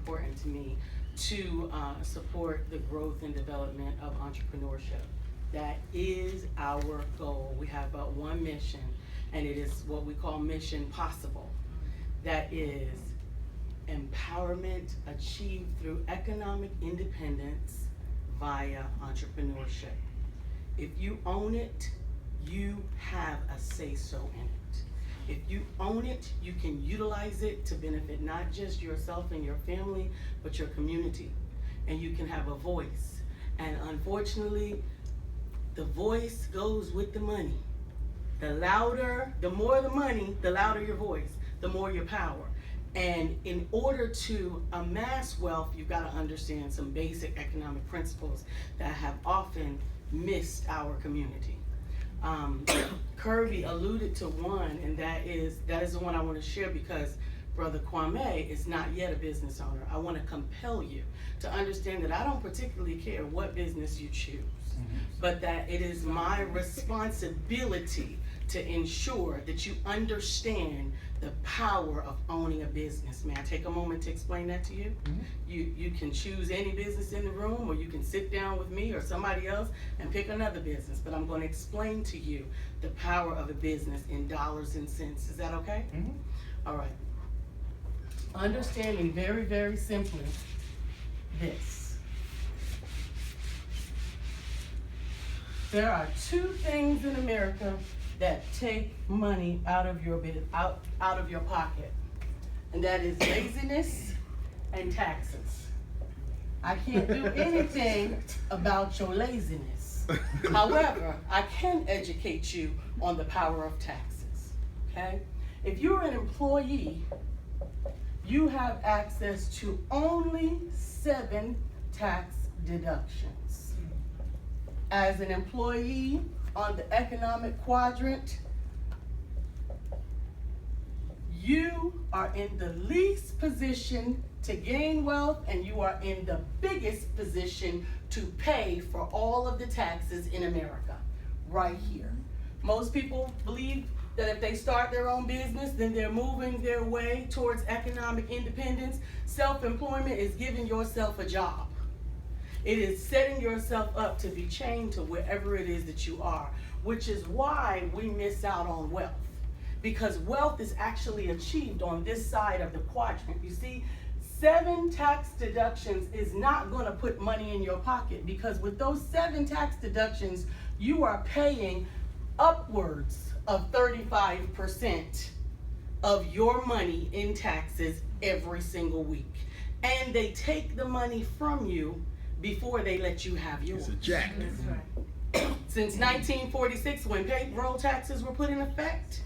important to me to support the growth and development of entrepreneurship. That is our goal. We have but one mission, and it is what we call Mission Possible. That is empowerment achieved through economic independence via entrepreneurship. If you own it, you have a say-so in it. If you own it, you can utilize it to benefit not just yourself and your family, but your community. And you can have a voice. And unfortunately, the voice goes with the money. The more the money, the louder your voice, the more your power. And in order to amass wealth, you've got to understand some basic economic principles that have often missed our community. Kirby alluded to one, and that is the one I want to share because Brother Kwame is not yet a business owner. I want to compel you to understand that I don't particularly care what business you choose, but that it is my responsibility to ensure that you understand the power of owning a business. May I take a moment to explain that to you? You can choose any business in the room, or you can sit down with me or somebody else and pick another business, but I'm going to explain to you the power of a business in dollars and cents. Is that okay? All right. Understanding very, very simply this. There are two things in America that take money out of your pocket, and that is laziness and taxes. I can't do anything about your laziness. However, I can educate you on the power of taxes. Okay? If you're an employee, you have access to only 7 tax deductions. As an employee on the economic quadrant, you are in the least position to gain wealth, and you are in the biggest position to pay for all of the taxes in America, right here. Most people believe that if they start their own business, then they're moving their way towards economic independence. Self-employment is giving yourself a job. It is setting yourself up to be chained to wherever it is that you are, which is why we miss out on wealth. Because wealth is actually achieved on this side of the quadrant. You see, 7 tax deductions is not going to put money in your pocket, because with those 7 tax deductions, you are paying upwards of 35% of your money in taxes every single week. And they take the money from you before they let you have yours. It's a jack. That's right. Since 1946, when payroll taxes were put in effect,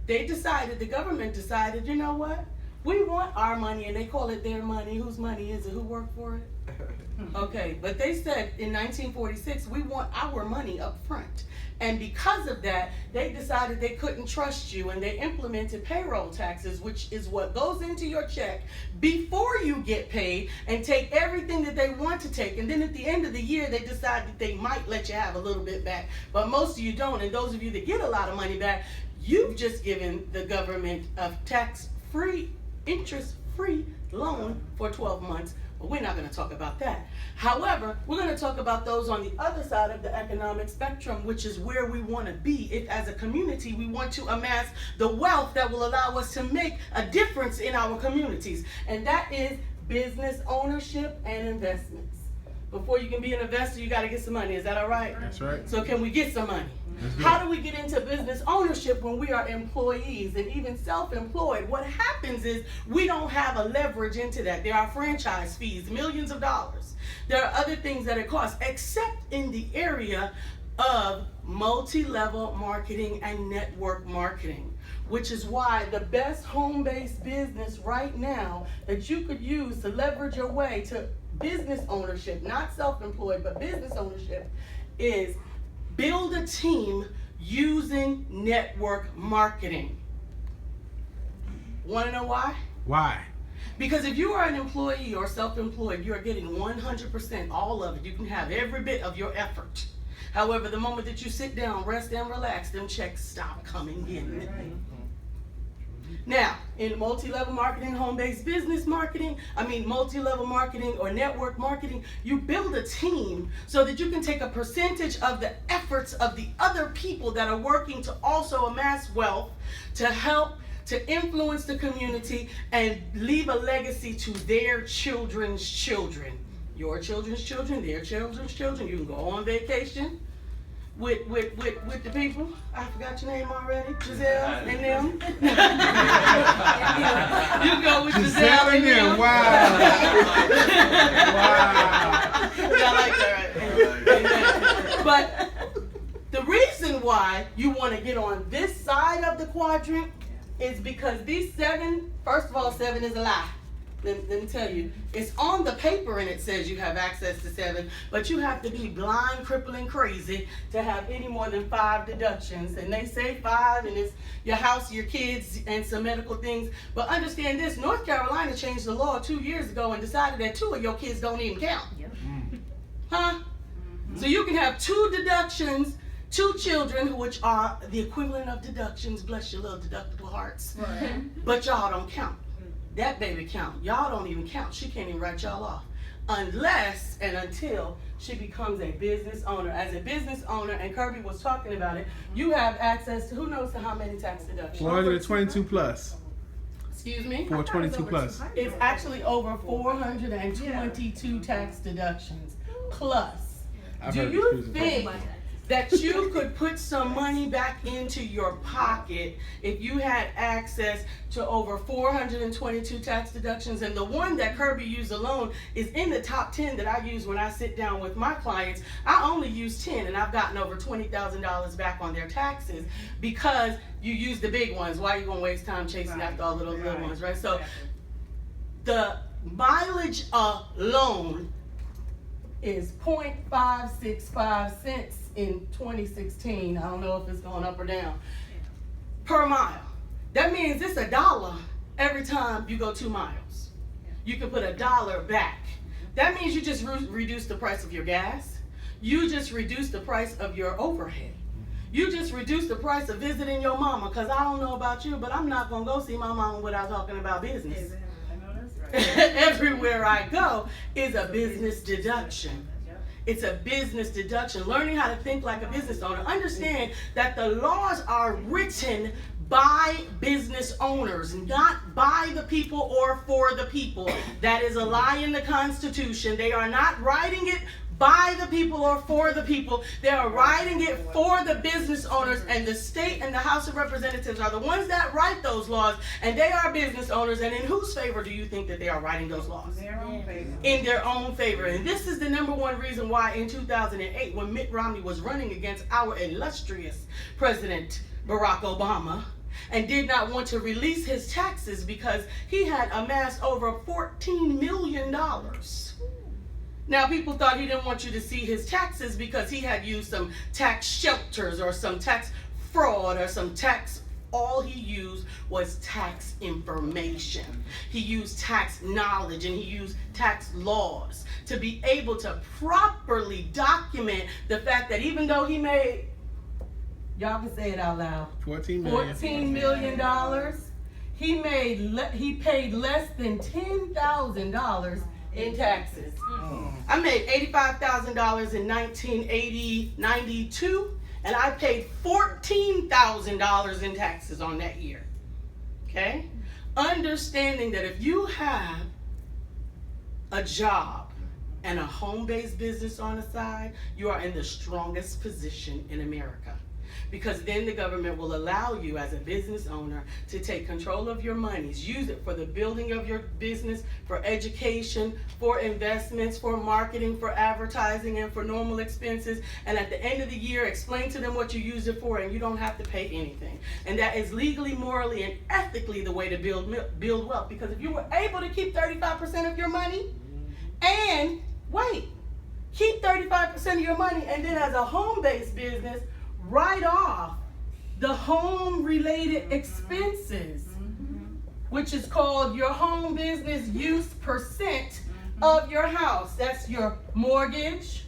the government decided, you know what? We want our money, and they call it their money. Whose money is it? Who worked for it? Okay, but they said in 1946, we want our money up front. And because of that, they decided they couldn't trust you, and they implemented payroll taxes, which is what goes into your check before you get paid, and take everything that they want to take. And then at the end of the year, they decide that they might let you have a little bit back, but most of you don't. And those of you that get a lot of money back, you've just given the government a tax-free, interest-free loan for 12 months. But we're not going to talk about that. However, we're going to talk about those on the other side of the economic spectrum, which is where we want to be. If as a community, we want to amass the wealth that will allow us to make a difference in our communities. And that is business ownership and investments. Before you can be an investor, you got to get some money. Is that all right? That's right. So can we get some money? How do we get into business ownership when we are employees and even self-employed? What happens is we don't have a leverage into that. There are franchise fees, millions of dollars. There are other things that it costs, except in the area of multi-level marketing and network marketing, which is why the best home-based business right now that you could use to leverage your way to business ownership, not self-employed, but business ownership, is build a team using network marketing. Want to know why? Why? Because if you are an employee or self-employed, you are getting 100%, all of it. You can have every bit of your effort. However, the moment that you sit down, rest and relax, them checks stop coming in. Now, in multi-level marketing, home-based business marketing, multi-level marketing or network marketing, you build a team so that you can take a percentage of the efforts of the other people that are working to also amass wealth, to help, to influence the community, and leave a legacy to their children's children. Your children's children, their children's children. You can go on vacation with the people. I forgot your name already. Giselle and them. You go with Giselle and them. Wow. Wow. I like that, right? But the reason why you want to get on this side of the quadrant is because these 7, first of all, 7 is a lie. Let me tell you, it's on the paper and it says you have access to 7, but you have to be blind, crippling, crazy to have any more than 5 deductions. And they say 5, and it's your house, your kids, and some medical things. But understand this, North Carolina changed the law 2 years ago and decided that 2 of your kids don't even count. Yep. Huh? So you can have 2 deductions, 2 children, which are the equivalent of deductions, bless your little deductible hearts, right. But y'all don't count. That baby count. Y'all don't even count. She can't even write y'all off. Unless and until she becomes a business owner. As a business owner, and Kirby was talking about it, you have access to, who knows to how many tax deductions? 422 plus. Excuse me? 422 plus. It's actually over 422 tax deductions plus. Do you think that you could put some money back into your pocket if you had access to over 422 tax deductions? And the one that Kirby used alone is in the top 10 that I use when I sit down with my clients. I only use 10, and I've gotten over $20,000 back on their taxes because you use the big ones. Why are you gonna waste time chasing after all of those little ones, right? So the mileage alone is 0.565 cents in 2016. I don't know if it's going up or down per mile. That means it's $1 every time you go 2 miles. You can put $1 back. That means you just reduce the price of your gas. You just reduce the price of your overhead. You just reduce the price of visiting your mama, because I don't know about you, but I'm not going to go see my mama without talking about business. Everywhere I go is a business deduction. It's a business deduction. Learning how to think like a business owner. Understand that the laws are written by business owners, not by the people or for the people. That is a lie in the Constitution. They are not writing it by the people or for the people. They are writing it for the business owners, and the state and the House of Representatives are the ones that write those laws, and they are business owners. And in whose favor do you think that they are writing those laws? In their own favor. In their own favor. And this is the #1 reason why in 2008, when Mitt Romney was running against our illustrious President Barack Obama, and did not want to release his taxes because he had amassed over $14 million. Now, people thought he didn't want you to see his taxes because he had used some tax shelters or some tax fraud or some tax. All he used was tax information. He used tax knowledge, and he used tax laws to be able to properly document the fact that even though he made, y'all can say it out loud, $14 million, he paid less than $10,000 in taxes. I made $85,000 in 92, and I paid $14,000 in taxes on that year. Okay? Understanding that if you have a job and a home-based business on the side, you are in the strongest position in America. Because then the government will allow you as a business owner to take control of your monies, use it for the building of your business, for education, for investments, for marketing, for advertising, and for normal expenses. And at the end of the year, explain to them what you use it for, and you don't have to pay anything. And that is legally, morally, and ethically the way to build wealth. Because if you were able to keep 35% of your money, and keep 35% of your money, and then as a home-based business, write off the home-related expenses, which is called your home business use percent of your house. That's your mortgage.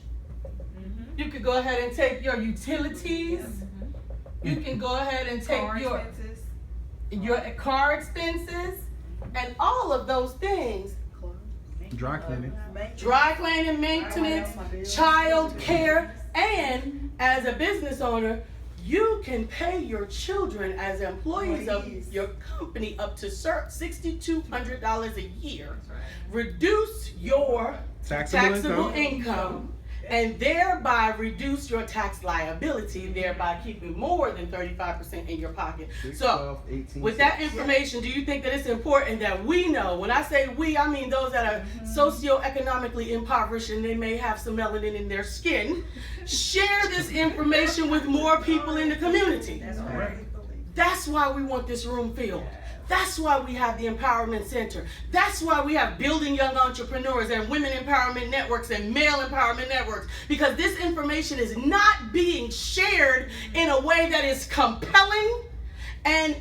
You could go ahead and take your utilities. You can go ahead and take your your car expenses, and all of those things. Dry cleaning. Dry cleaning, maintenance, child care, and as a business owner, you can pay your children as employees of your company up to $6,200 a year. Reduce your taxable income and thereby reduce your tax liability, thereby keeping more than 35% in your pocket. So, with that information, do you think that it's important that we know? When I say we, I mean those that are socioeconomically impoverished and they may have some melanin in their skin. Share this information with more people in the community. That's why we want this room filled. That's why we have the Empowerment Center. That's why we have Building Young Entrepreneurs and Women Empowerment Networks and Male Empowerment Networks, because this information is not being shared in a way that is compelling and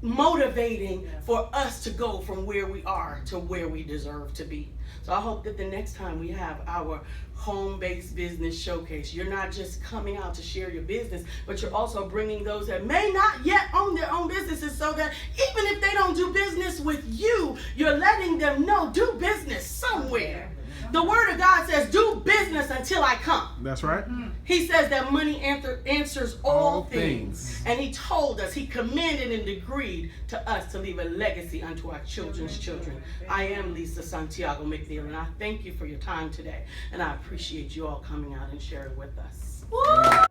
motivating for us to go from where we are to where we deserve to be. So I hope that the next time we have our home-based business showcase, you're not just coming out to share your business, but you're also bringing those that may not yet own their own businesses, so that even if they don't do business with you, you're letting them know, do business somewhere. The word of God says, do business until I come. That's right. He says that money answers all things. And he told us, he commanded and decreed to us to leave a legacy unto our children's children. I am Lisa Santiago McNeil, and I thank you for your time today. And I appreciate you all coming out and sharing with us. Woo!